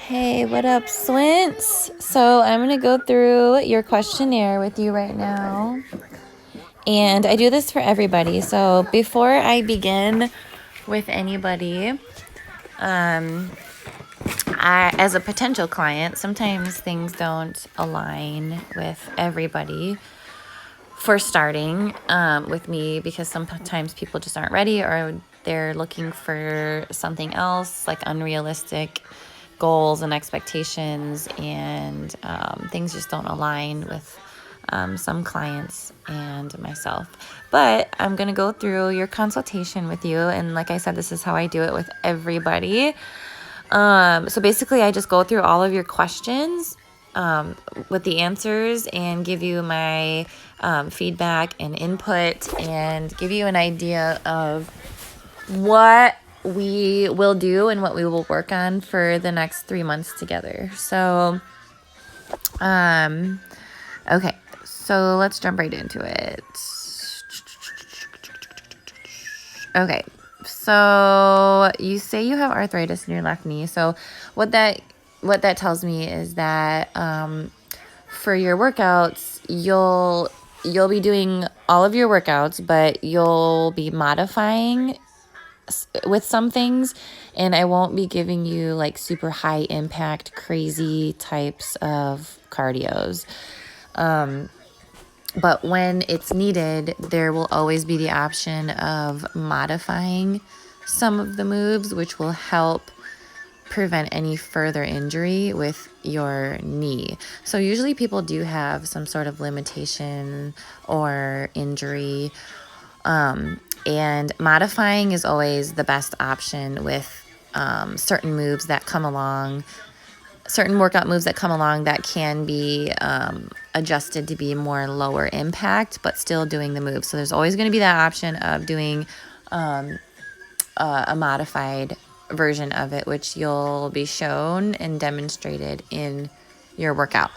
Hey, what up, Swints? So I'm going to go through your questionnaire with you right now. And I do this for everybody. So before I begin with anybody, as a potential client, sometimes things don't align with everybody for starting with me because sometimes people just aren't ready or they're looking for something else, like unrealistic goals and expectations, and things just don't align with some clients and myself. But I'm going to go through your consultation with you, and like I said, this is how I do it with everybody. So basically, I just go through all of your questions with the answers and give you my feedback and input and give you an idea of what we will do and what we will work on for the next 3 months together. So, okay, so let's jump right into it. Okay, so you say you have arthritis in your left knee. So what that tells me is that for your workouts, you'll be doing all of your workouts, but you'll be modifying with some things, and I won't be giving you like super high impact, crazy types of cardios. But when it's needed, there will always be the option of modifying some of the moves, which will help prevent any further injury with your knee. So usually people do have some sort of limitation or injury, and modifying is always the best option with certain moves that come along, certain workout moves that come along that can be adjusted to be more lower impact, but still doing the move. So there's always going to be that option of doing a modified version of it, which you'll be shown and demonstrated in your workout.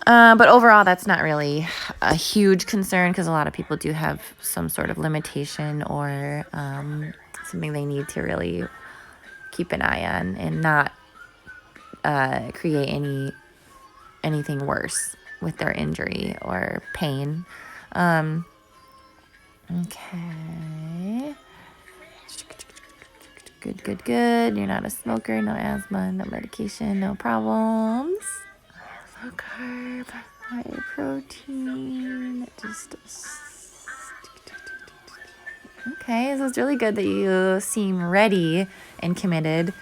But overall, that's not really a huge concern because a lot of people do have some sort of limitation or something they need to really keep an eye on and not create anything worse with their injury or pain. Okay. Good. You're not a smoker, no asthma, no medication, no problems. Low carb, high protein, okay, so it's really good that you seem ready and committed,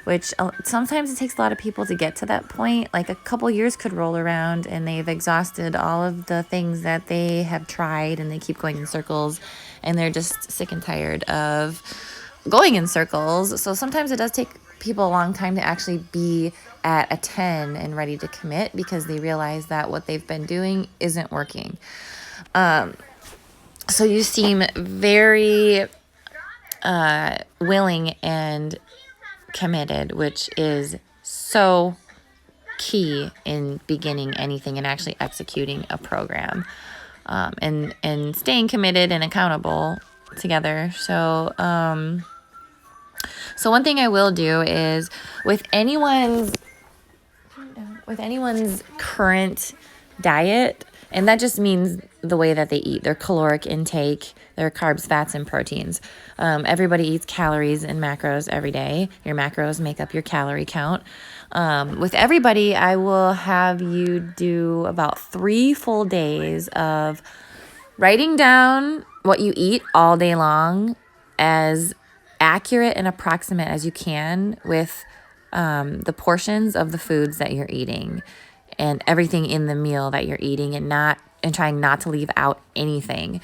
which sometimes it takes a lot of people to get to that point. Like a couple years could roll around and they've exhausted all of the things that they have tried and they keep going in circles and they're just sick and tired of going in circles. So sometimes it does take people a long time to actually be at a 10 and ready to commit because they realize that what they've been doing isn't working. So you seem very willing and committed, which is so key in beginning anything and actually executing a program, and staying committed and accountable together. So one thing I will do is with anyone's current diet, and that just means the way that they eat, their caloric intake, their carbs, fats, and proteins. Everybody eats calories and macros every day. Your macros make up your calorie count. With everybody, I will have you do about 3 full days of writing down what you eat all day long as accurate and approximate as you can with the portions of the foods that you're eating and everything in the meal that you're eating, and trying not to leave out anything.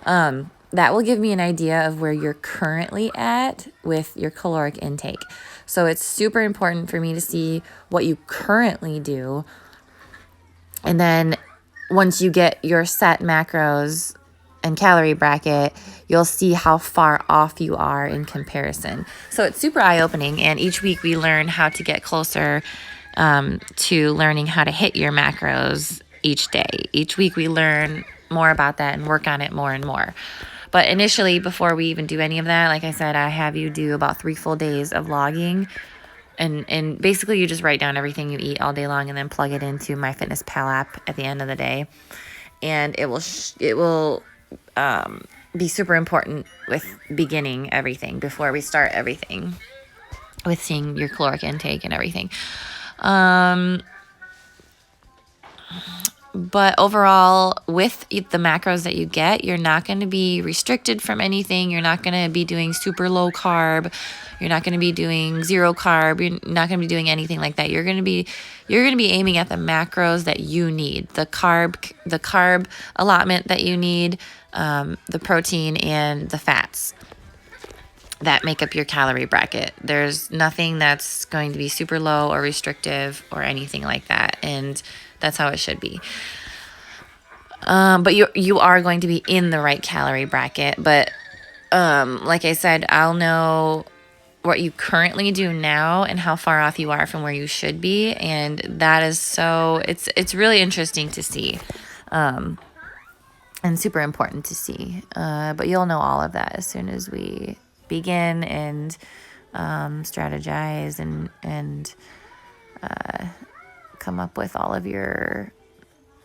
That will give me an idea of where you're currently at with your caloric intake. So it's super important for me to see what you currently do. And then once you get your set macros and calorie bracket, you'll see how far off you are in comparison. So it's super eye-opening, and each week we learn how to get closer to learning how to hit your macros each day. Each week we learn more about that and work on it more and more. But initially, before we even do any of that, like I said, I have you do about 3 full days of logging and basically you just write down everything you eat all day long and then plug it into MyFitnessPal app at the end of the day, and it will be super important with beginning everything before we start everything with seeing your caloric intake and everything. But overall, with the macros that you get, you're not going to be restricted from anything. You're not going to be doing super low carb. You're not going to be doing zero carb. You're not going to be doing anything like that. You're going to be aiming at the macros that you need, the carb allotment that you need, the protein and the fats that make up your calorie bracket. There's nothing that's going to be super low or restrictive or anything like that. And that's how it should be. But you are going to be in the right calorie bracket. But like I said, I'll know what you currently do now and how far off you are from where you should be. And that is it's really interesting to see. And super important to see. But you'll know all of that as soon as we begin and strategize and come up with all of your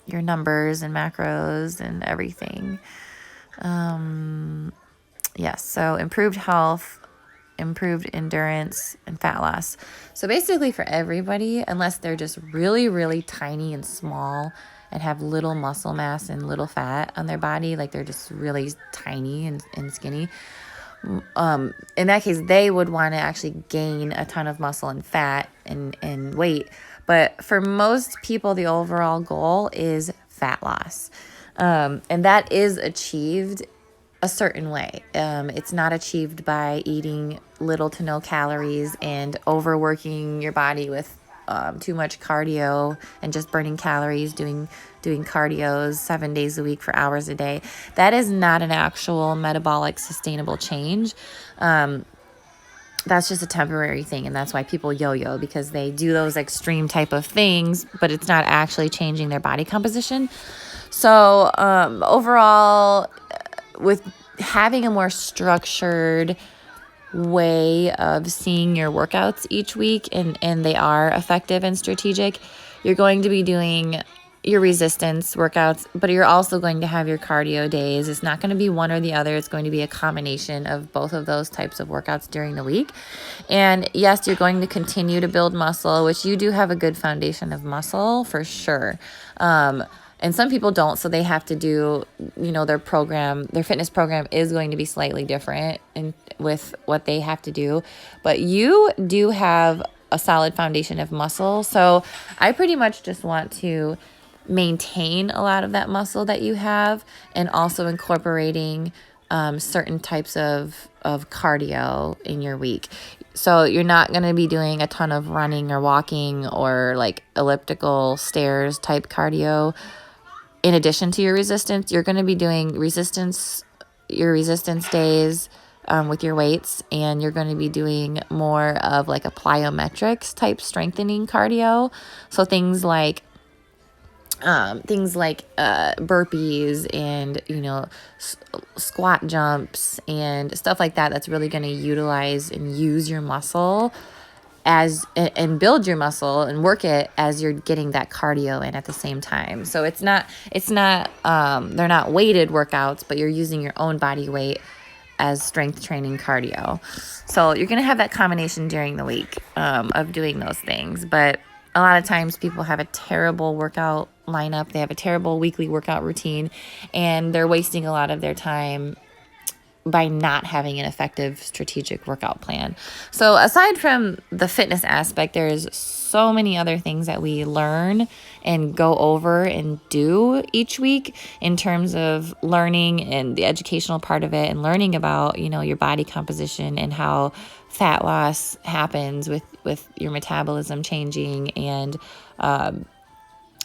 numbers and macros and everything. Yes, so improved health, improved endurance, and fat loss. So basically for everybody, unless they're just really, really tiny and small and have little muscle mass and little fat on their body, like they're just really tiny and skinny, in that case, they would want to actually gain a ton of muscle and fat and weight. But for most people, the overall goal is fat loss. And that is achieved a certain way. It's not achieved by eating little to no calories and overworking your body with too much cardio and just burning calories, doing cardios 7 days a week for hours a day. That is not an actual metabolic sustainable change. That's just a temporary thing, and that's why people yo-yo, because they do those extreme type of things, but it's not actually changing their body composition. So overall, with having a more structured way of seeing your workouts each week, and they are effective and strategic, you're going to be doing your resistance workouts, but you're also going to have your cardio days. It's not going to be one or the other. It's going to be a combination of both of those types of workouts during the week. And yes, you're going to continue to build muscle, which you do have a good foundation of muscle for sure. And some people don't, so they have to do, their fitness program is going to be slightly different with what they have to do. But you do have a solid foundation of muscle. So I pretty much just want to maintain a lot of that muscle that you have, and also incorporating certain types of cardio in your week. So you're not going to be doing a ton of running or walking or like elliptical stairs type cardio. In addition to your resistance, you're going to be doing your resistance days with your weights, and you're going to be doing more of like a plyometrics type strengthening cardio. So things like burpees and squat jumps and stuff like that. That's really going to utilize and use your muscle and build your muscle and work it as you're getting that cardio in at the same time. So it's not they're not weighted workouts, but you're using your own body weight as strength training cardio. So you're going to have that combination during the week of doing those things. But a lot of times people have a terrible workout lineup. They have a terrible weekly workout routine, and they're wasting a lot of their time by not having an effective strategic workout plan. So aside from the fitness aspect, there's so many other things that we learn and go over and do each week in terms of learning and the educational part of it, and learning about, your body composition and how fat loss happens with your metabolism changing, and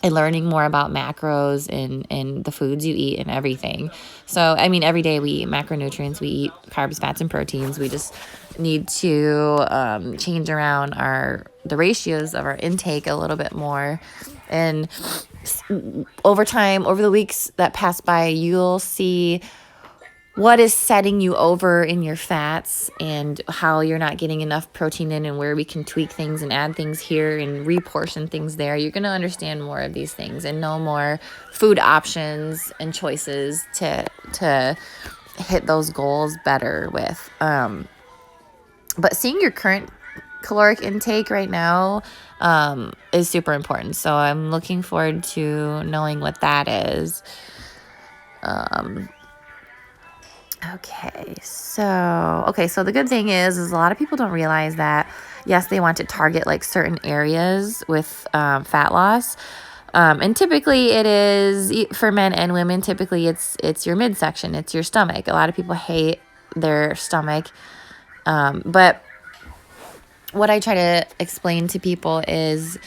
learning more about macros and the foods you eat and everything. So, every day we eat macronutrients, we eat carbs, fats, and proteins. We just need to change around the ratios of our intake a little bit more. And over time, over the weeks that pass by, you'll see what is setting you over in your fats and how you're not getting enough protein in and where we can tweak things and add things here and reportion things there. You're going to understand more of these things and know more food options and choices to hit those goals better with. But seeing your current caloric intake right now is super important. So I'm looking forward to knowing what that is. Okay, so the good thing is a lot of people don't realize that, yes, they want to target like certain areas with fat loss. And typically it is, for men and women, typically it's your midsection, it's your stomach. A lot of people hate their stomach. But what I try to explain to people is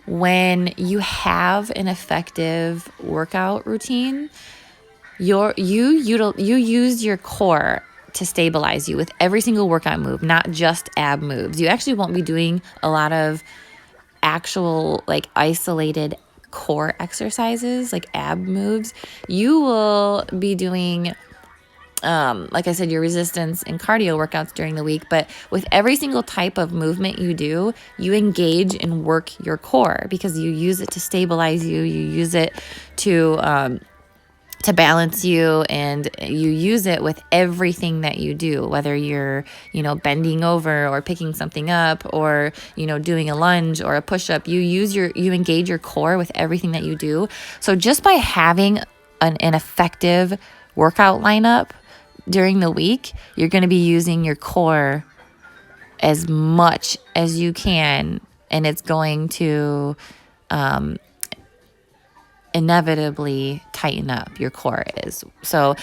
when you have an effective workout routine, you use your core to stabilize you with every single workout move, not just ab moves. You actually won't be doing a lot of actual like isolated core exercises like ab moves. You will be doing like I said, your resistance and cardio workouts during the week, but with every single type of movement you do, you engage and work your core because you use it to stabilize you. You use it to balance you, and you use it with everything that you do, whether you're, bending over or picking something up or, doing a lunge or a push-up. You engage your core with everything that you do. So just by having an effective workout lineup during the week, you're going to be using your core as much as you can, and it's going to inevitably tighten up. Your core is. So,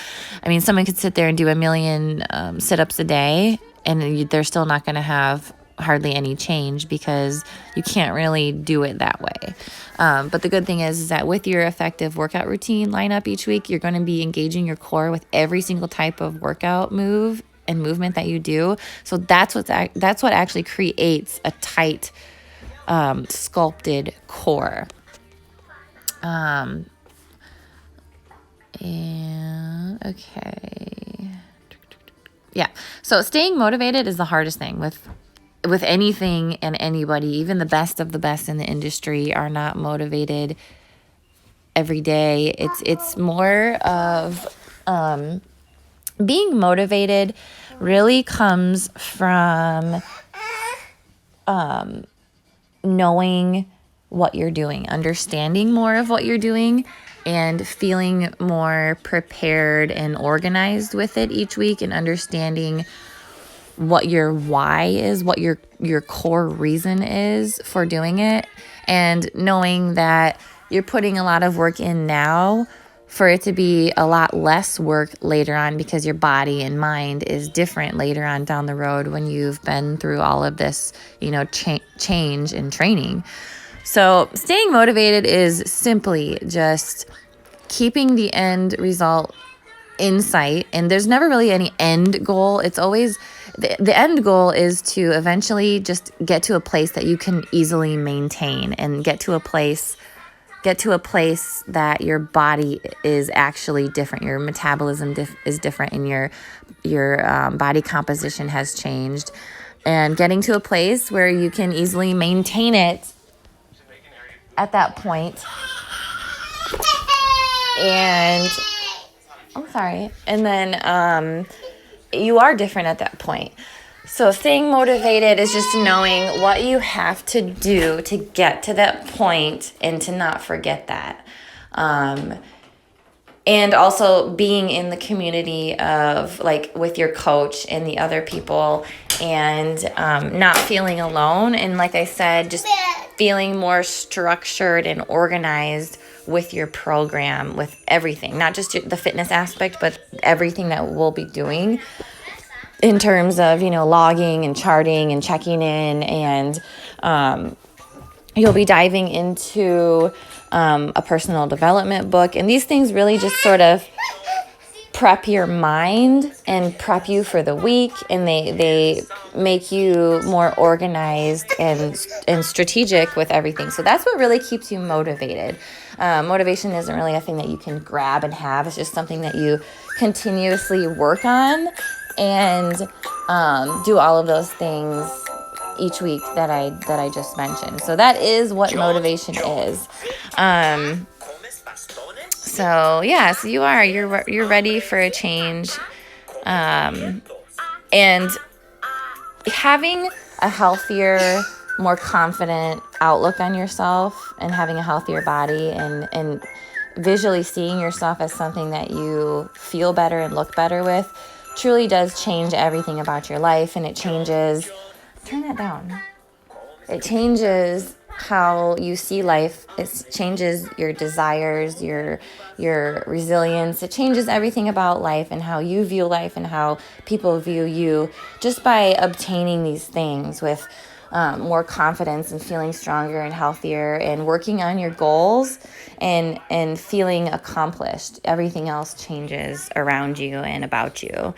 someone could sit there and do 1 million sit-ups a day, and they're still not going to have hardly any change because you can't really do it that way. But the good thing is that with your effective workout routine lineup each week, you're going to be engaging your core with every single type of workout move and movement that you do. So that's what actually creates a tight, sculpted core. Okay. Yeah. So staying motivated is the hardest thing with anything and anybody. Even the best of the best in the industry are not motivated every day. It's more of being motivated really comes from knowing what you're doing, understanding more of what you're doing, and feeling more prepared and organized with it each week, and understanding what your why is, what your core reason is for doing it, and knowing that you're putting a lot of work in now for it to be a lot less work later on, because your body and mind is different later on down the road when you've been through all of this, change and training. So staying motivated is simply just keeping the end result in sight. And there's never really any end goal. It's always the end goal is to eventually just get to a place that you can easily maintain, and get to a place that your body is actually different. Your metabolism is different, and your body composition has changed, and getting to a place where you can easily maintain it at that point. And I'm sorry. And then you are different at that point. So staying motivated is just knowing what you have to do to get to that point and to not forget that. And also being in the community of like with your coach and the other people, and not feeling alone. And like I said, just feeling more structured and organized with your program, with everything, not just the fitness aspect, but everything that we'll be doing in terms of, logging and charting and checking in. And you'll be diving into a personal development book. And these things really just sort of prep your mind and prep you for the week. And they make you more organized and strategic with everything. So that's what really keeps you motivated. Motivation isn't really a thing that you can grab and have. It's just something that you continuously work on and do all of those things each week that I just mentioned. So that is what motivation is. So yeah, so you're ready for a change, and having a healthier, more confident outlook on yourself, and having a healthier body, and visually seeing yourself as something that you feel better and look better with, truly does change everything about your life. And it changes, turn that down. It changes how you see life. It changes your desires, your resilience. It changes everything about life and how you view life and how people view you, just by obtaining these things with more confidence and feeling stronger and healthier and working on your goals and feeling accomplished. Everything else changes around you and about you.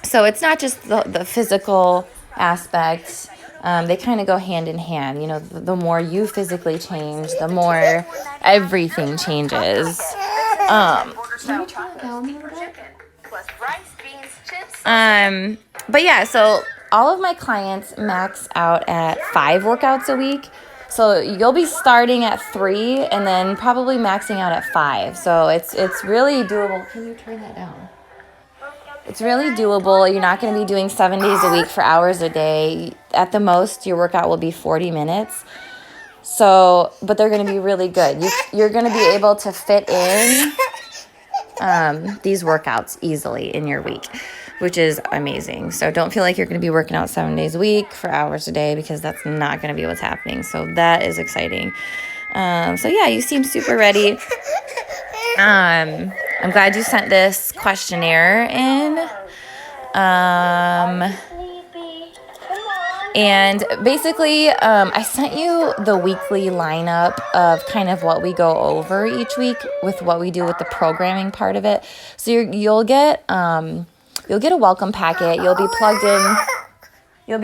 So it's not just the physical aspect. They kind of go hand in hand. You know, the more you physically change, the more everything changes. But yeah, so all of my clients max out at 5 workouts a week. So you'll be starting at 3 and then probably maxing out at 5. So it's really doable. Can you turn that down? It's really doable. You're not going to be doing 7 days a week for hours a day. At the most, your workout will be 40 minutes. So, but they're going to be really good. You're going to be able to fit in these workouts easily in your week, which is amazing. So don't feel like you're going to be working out 7 days a week for hours a day, because that's not going to be what's happening. So that is exciting. So yeah, you seem super ready. I'm glad you sent this questionnaire in. And basically, I sent you the weekly lineup of kind of what we go over each week with what we do with the programming part of it. So you'll get a welcome packet. You'll be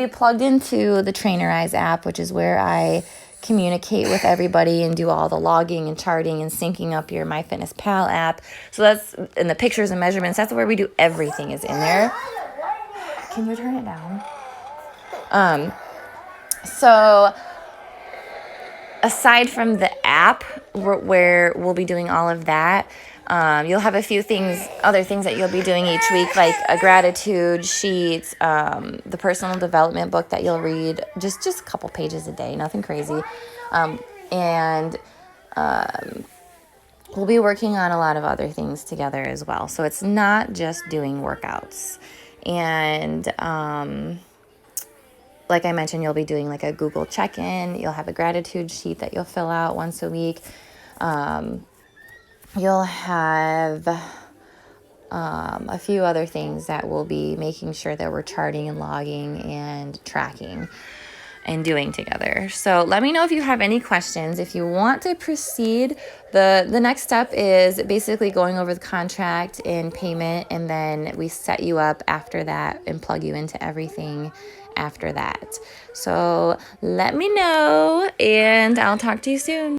plugged into the Trainerize app, which is where I communicate with everybody and do all the logging and charting and syncing up your MyFitnessPal app. So that's in the pictures and measurements. That's where we do everything is in there. Can you turn it down? So aside from the app where we'll be doing all of that, you'll have a few other things that you'll be doing each week, like a gratitude sheet, the personal development book that you'll read, just a couple pages a day, nothing crazy. And we'll be working on a lot of other things together as well. So it's not just doing workouts. And like I mentioned, you'll be doing like a Google check-in. You'll have a gratitude sheet that you'll fill out once a week. You'll have a few other things that we'll be making sure that we're charting and logging and tracking and doing together. So let me know if you have any questions. If you want to proceed, the next step is basically going over the contract and payment, and then we set you up after that and plug you into everything after that. So let me know, and I'll talk to you soon.